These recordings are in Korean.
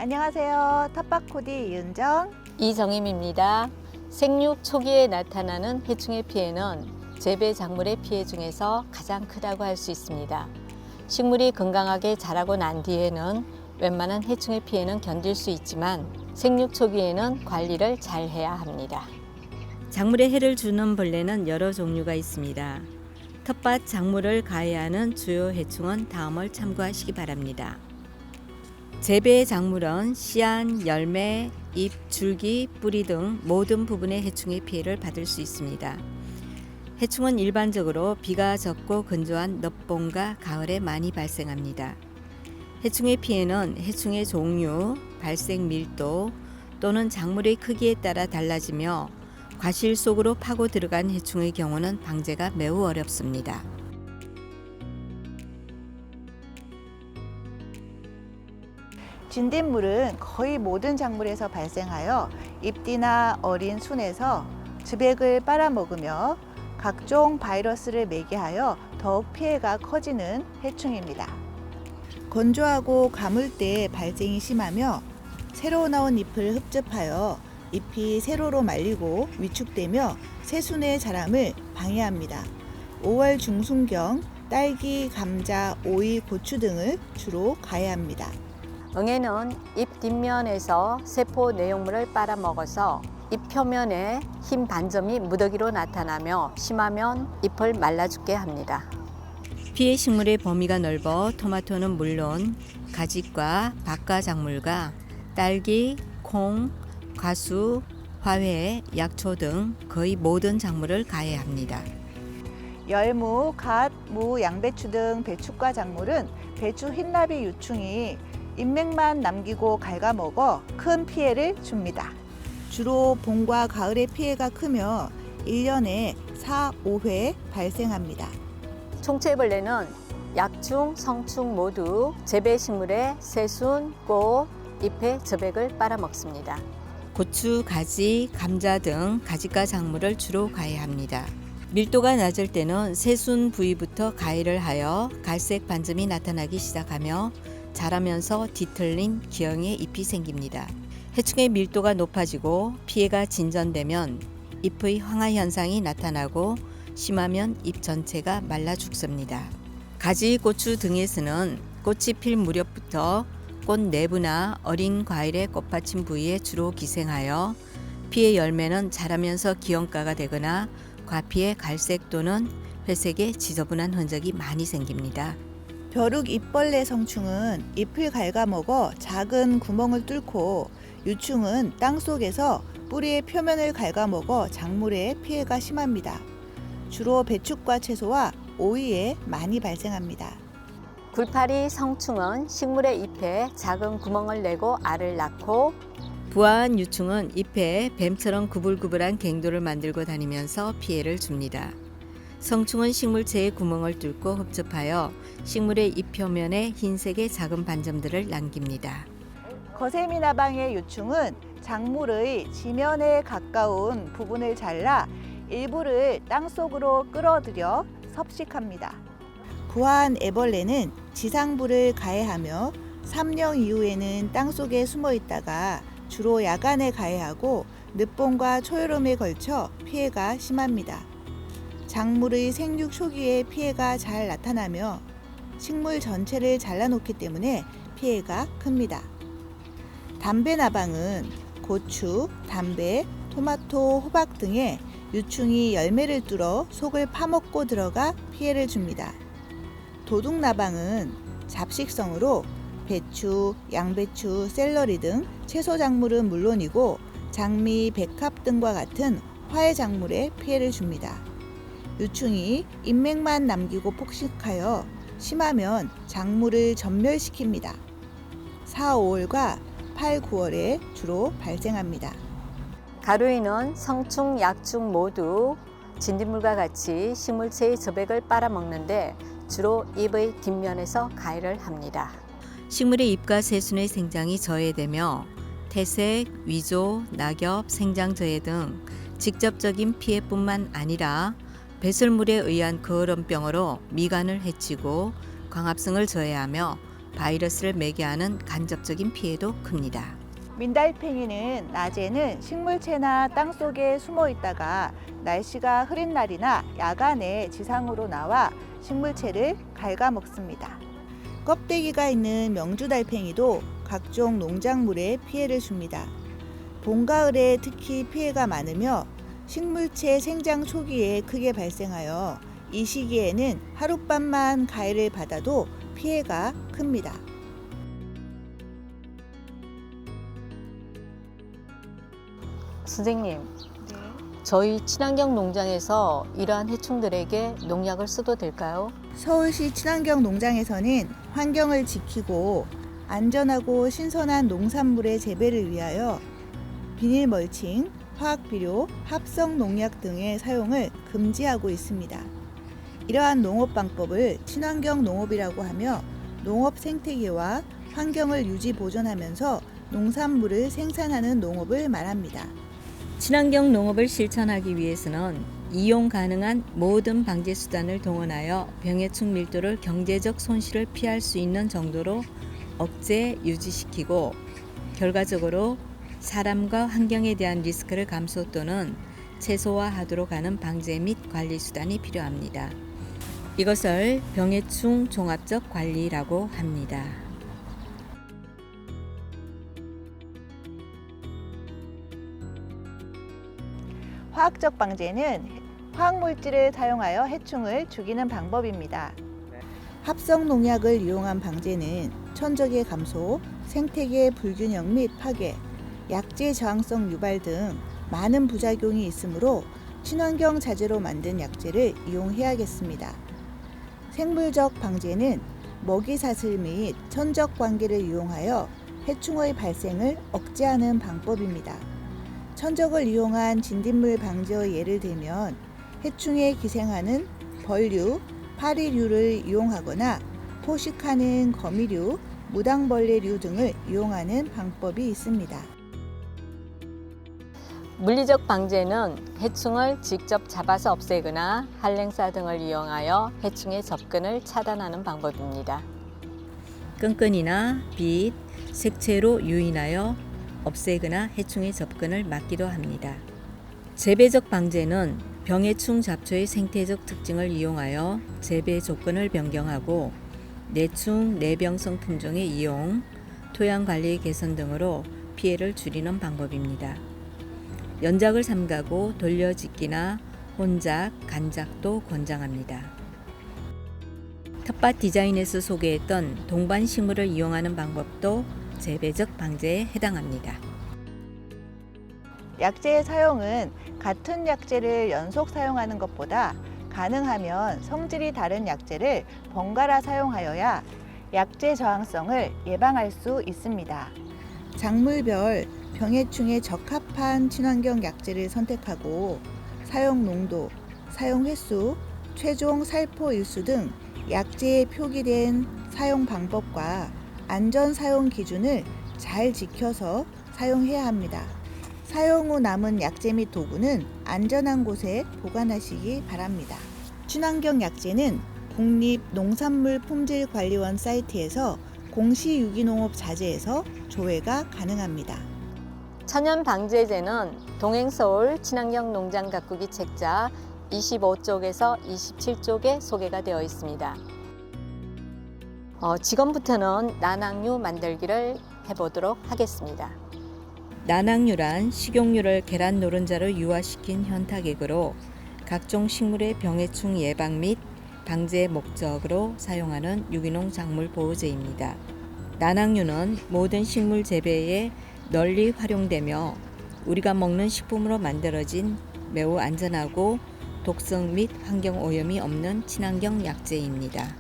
안녕하세요. 텃밭코디 이은정. 이정임입니다. 생육 초기에 나타나는 해충의 피해는 재배 작물의 피해 중에서 가장 크다고 할 수 있습니다. 식물이 건강하게 자라고 난 뒤에는 웬만한 해충의 피해는 견딜 수 있지만 생육 초기에는 관리를 잘 해야 합니다. 작물에 해를 주는 벌레는 여러 종류가 있습니다. 텃밭 작물을 가해하는 주요 해충은 다음을 참고하시기 바랍니다. 재배 작물은 씨앗, 열매, 잎, 줄기, 뿌리 등 모든 부분의 해충의 피해를 받을 수 있습니다. 해충은 일반적으로 비가 적고 건조한 늦봄과 가을에 많이 발생합니다. 해충의 피해는 해충의 종류, 발생 밀도 또는 작물의 크기에 따라 달라지며 과실 속으로 파고 들어간 해충의 경우는 방제가 매우 어렵습니다. 진딧물은 거의 모든 작물에서 발생하여 잎띠나 어린 순에서 즙액을 빨아먹으며 각종 바이러스를 매개하여 더욱 피해가 커지는 해충입니다. 건조하고 가물 때 발생이 심하며 새로 나온 잎을 흡즙하여 잎이 세로로 말리고 위축되며 새순의 자람을 방해합니다. 5월 중순경 딸기, 감자, 오이, 고추 등을 주로 가해합니다. 응애는 잎 뒷면에서 세포 내용물을 빨아먹어서 잎 표면에 흰 반점이 무더기로 나타나며 심하면 잎을 말라 죽게 합니다. 피해 식물의 범위가 넓어 토마토는 물론 가지과 박과 작물과 딸기, 콩, 가수, 화훼, 약초 등 거의 모든 작물을 가해합니다. 열무, 갓, 무, 양배추 등 배추과 작물은 배추 흰나비 유충이 잎맥만 남기고 갉아먹어 큰 피해를 줍니다. 주로 봄과 가을에 피해가 크며 1년에 4, 5회 발생합니다. 총체벌레는 약충, 성충 모두 재배 식물의 새순, 꽃, 잎의 즙액을 빨아먹습니다. 고추, 가지, 감자 등 가지과 작물을 주로 가해합니다. 밀도가 낮을 때는 새순 부위부터 가해를 하여 갈색 반점이 나타나기 시작하며 자라면서 뒤틀린 기형의 잎이 생깁니다. 해충의 밀도가 높아지고 피해가 진전되면 잎의 황화 현상이 나타나고 심하면 잎 전체가 말라 죽습니다. 가지, 고추 등에서는 꽃이 필 무렵부터 꽃 내부나 어린 과일의 꽃받침 부위에 주로 기생하여 피해 열매는 자라면서 기형가가 되거나 과피의 갈색 또는 회색의 지저분한 흔적이 많이 생깁니다. 벼룩 잎벌레 성충은 잎을 갉아먹어 작은 구멍을 뚫고 유충은 땅속에서 뿌리의 표면을 갉아먹어 작물에 피해가 심합니다. 주로 배추과 채소와 오이에 많이 발생합니다. 굴파리 성충은 식물의 잎에 작은 구멍을 내고 알을 낳고 부화한 유충은 잎에 뱀처럼 구불구불한 갱도를 만들고 다니면서 피해를 줍니다. 성충은 식물체의 구멍을 뚫고 흡즙하여 식물의 잎 표면에 흰색의 작은 반점들을 남깁니다. 거세미나방의 유충은 작물의 지면에 가까운 부분을 잘라 일부를 땅속으로 끌어들여 섭식합니다. 부화한 애벌레는 지상부를 가해하며 3년 이후에는 땅속에 숨어 있다가 주로 야간에 가해하고 늦봄과 초여름에 걸쳐 피해가 심합니다. 작물의 생육 초기에 피해가 잘 나타나며 식물 전체를 잘라놓기 때문에 피해가 큽니다. 담배나방은 고추, 담배, 토마토, 호박 등의 유충이 열매를 뚫어 속을 파먹고 들어가 피해를 줍니다. 도둑나방은 잡식성으로 배추, 양배추, 샐러리 등 채소 작물은 물론이고 장미, 백합 등과 같은 화훼 작물에 피해를 줍니다. 유충이 잎맥만 남기고 폭식하여 심하면 작물을 전멸시킵니다. 4, 5월과 8, 9월에 주로 발생합니다. 가루이는 성충, 약충 모두 진딧물과 같이 식물체의 즙액을 빨아먹는데 주로 잎의 뒷면에서 가해를 합니다. 식물의 잎과 새순의 생장이 저해되며 태색, 위조, 낙엽, 생장저해 등 직접적인 피해뿐만 아니라 배설물에 의한 거울원병으로 미간을 해치고 광합성을 저해하며 바이러스를 매개하는 간접적인 피해도 큽니다. 민달팽이는 낮에는 식물체나 땅속에 숨어 있다가 날씨가 흐린 날이나 야간에 지상으로 나와 식물체를 갉아먹습니다. 껍데기가 있는 명주달팽이도 각종 농작물에 피해를 줍니다. 봄, 가을에 특히 피해가 많으며 식물체 생장 초기에 크게 발생하여 이 시기에는 하룻밤만 가해를 받아도 피해가 큽니다. 선생님, 저희 친환경 농장에서 이러한 해충들에게 농약을 써도 될까요? 서울시 친환경 농장에서는 환경을 지키고 안전하고 신선한 농산물의 재배를 위하여 비닐 멀칭, 화학 비료, 합성 농약 등의 사용을 금지하고 있습니다. 이러한 농업 방법을 친환경 농업이라고 하며 농업 생태계와 환경을 유지 보존하면서 농산물을 생산하는 농업을 말합니다. 친환경 농업을 실천하기 위해서는 이용 가능한 모든 방제 수단을 동원하여 병해충 밀도를 경제적 손실을 피할 수 있는 정도로 억제 유지시키고 결과적으로 사람과 환경에 대한 리스크를 감소 또는 최소화하도록 하는 방제 및 관리 수단이 필요합니다. 이것을 병해충 종합적 관리라고 합니다. 화학적 방제는 화학물질을 사용하여 해충을 죽이는 방법입니다. 합성 농약을 이용한 방제는 천적의 감소, 생태계 불균형 및 파괴, 약재 저항성 유발 등 많은 부작용이 있으므로 친환경 자재로 만든 약재를 이용해야겠습니다. 생물적 방제는 먹이 사슬 및 천적 관계를 이용하여 해충의 발생을 억제하는 방법입니다. 천적을 이용한 진딧물 방제의 예를 들면 해충에 기생하는 벌류, 파리류를 이용하거나 포식하는 거미류, 무당벌레류 등을 이용하는 방법이 있습니다. 물리적 방제는 해충을 직접 잡아서 없애거나 한랭사 등을 이용하여 해충의 접근을 차단하는 방법입니다. 끈끈이나 빛, 색채로 유인하여 없애거나 해충의 접근을 막기도 합니다. 재배적 방제는 병해충 잡초의 생태적 특징을 이용하여 재배 조건을 변경하고 내충, 내병성 품종의 이용, 토양 관리 개선 등으로 피해를 줄이는 방법입니다. 연작을 삼가고 돌려짓기나 혼작, 간작도 권장합니다. 텃밭 디자인에서 소개했던 동반 식물을 이용하는 방법도 재배적 방제에 해당합니다. 약재의 사용은 같은 약재를 연속 사용하는 것보다 가능하면 성질이 다른 약재를 번갈아 사용하여야 약재 저항성을 예방할 수 있습니다. 작물별 병해충에 적합한 친환경 약재를 선택하고 사용 농도, 사용 횟수, 최종 살포 일수 등 약재에 표기된 사용 방법과 안전 사용 기준을 잘 지켜서 사용해야 합니다. 사용 후 남은 약재 및 도구는 안전한 곳에 보관하시기 바랍니다. 친환경 약재는 국립농산물품질관리원 사이트에서 공시 유기농업 자재에서 조회가 가능합니다. 천연 방제제는 동행서울 친환경 농장 가꾸기 책자 25쪽에서 27쪽에 소개가 되어 있습니다. 지금부터는 난황류 만들기를 해보도록 하겠습니다. 난황류란 식용유를 계란 노른자로 유화시킨 현타액으로 각종 식물의 병해충 예방 및 방제 목적으로 사용하는 유기농 작물 보호제입니다. 난황류는 모든 식물 재배에 널리 활용되며 우리가 먹는 식품으로 만들어진 매우 안전하고 독성 및 환경 오염이 없는 친환경 약재입니다.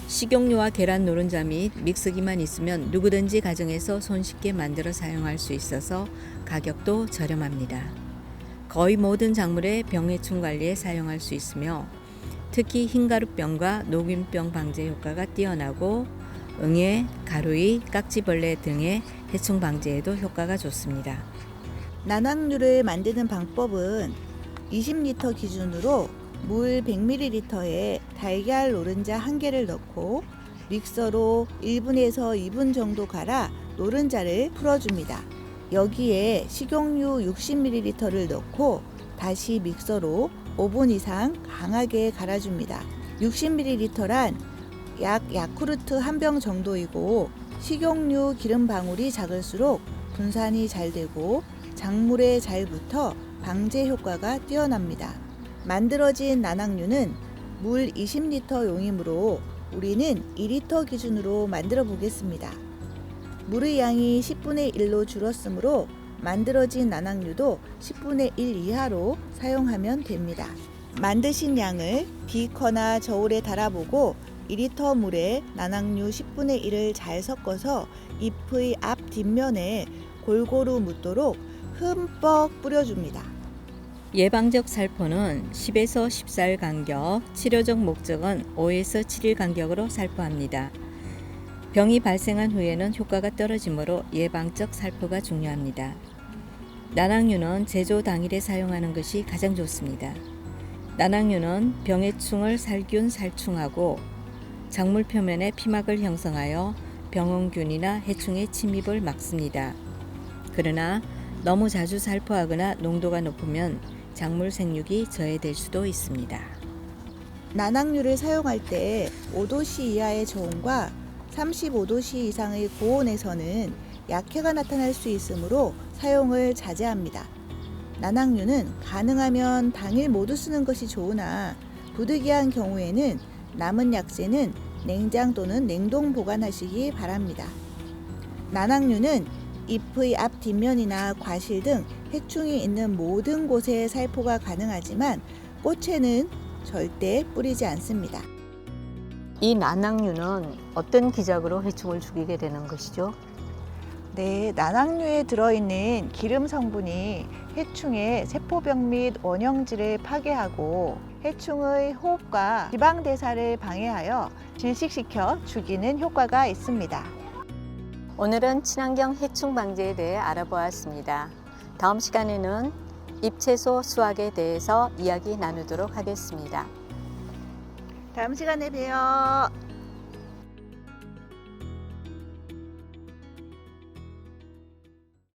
식용유와 계란 노른자 및 믹서기만 있으면 누구든지 가정에서 손쉽게 만들어 사용할 수 있어서 가격도 저렴합니다. 거의 모든 작물의 병해충 관리에 사용할 수 있으며 특히 흰가루병과 녹균병 방제 효과가 뛰어나고 응애, 가루이, 깍지벌레 등의 해충 방제에도 효과가 좋습니다. 난황류를 만드는 방법은 20리터 기준으로 물 100ml에 달걀 노른자 1개를 넣고 믹서로 1분에서 2분 정도 갈아 노른자를 풀어줍니다. 여기에 식용유 60ml를 넣고 다시 믹서로 5분 이상 강하게 갈아줍니다. 60ml란 약 야쿠르트 한 병 정도이고 식용유 기름 방울이 작을수록 분산이 잘 되고 작물에 잘 붙어 방제 효과가 뛰어납니다. 만들어진 난황류는 물 20리터 용이므로 우리는 2리터 기준으로 만들어 보겠습니다. 물의 양이 10분의 1로 줄었으므로 만들어진 난황류도 10분의 1 이하로 사용하면 됩니다. 만드신 양을 비커나 저울에 달아보고 2리터 물에 난황류 10분의 1을 잘 섞어서 잎의 앞 뒷면에 골고루 묻도록 흠뻑 뿌려줍니다. 예방적 살포는 10에서 14일 간격, 치료적 목적은 5에서 7일 간격으로 살포합니다. 병이 발생한 후에는 효과가 떨어지므로 예방적 살포가 중요합니다. 난황류는 제조 당일에 사용하는 것이 가장 좋습니다. 난황류는 병해충을 살균 살충하고 작물 표면에 피막을 형성하여 병원균이나 해충의 침입을 막습니다. 그러나 너무 자주 살포하거나 농도가 높으면 작물 생육이 저해될 수도 있습니다. 난황류를 사용할 때 5도씨 이하의 저온과 35도씨 이상의 고온에서는 약해가 나타날 수 있으므로 사용을 자제합니다. 난황류는 가능하면 당일 모두 쓰는 것이 좋으나 부득이한 경우에는 남은 약재는 냉장 또는 냉동 보관하시기 바랍니다. 난황류는 잎의 앞 뒷면이나 과실 등 해충이 있는 모든 곳에 살포가 가능하지만 꽃에는 절대 뿌리지 않습니다. 이 난황류는 어떤 기작으로 해충을 죽이게 되는 것이죠? 네, 난황류에 들어있는 기름 성분이 해충의 세포벽 및 원형질을 파괴하고 해충의 호흡과 지방 대사를 방해하여 질식시켜 죽이는 효과가 있습니다. 오늘은 친환경 해충 방제에 대해 알아보았습니다. 다음 시간에는 잎채소 수확에 대해서 이야기 나누도록 하겠습니다. 다음 시간에 봬요.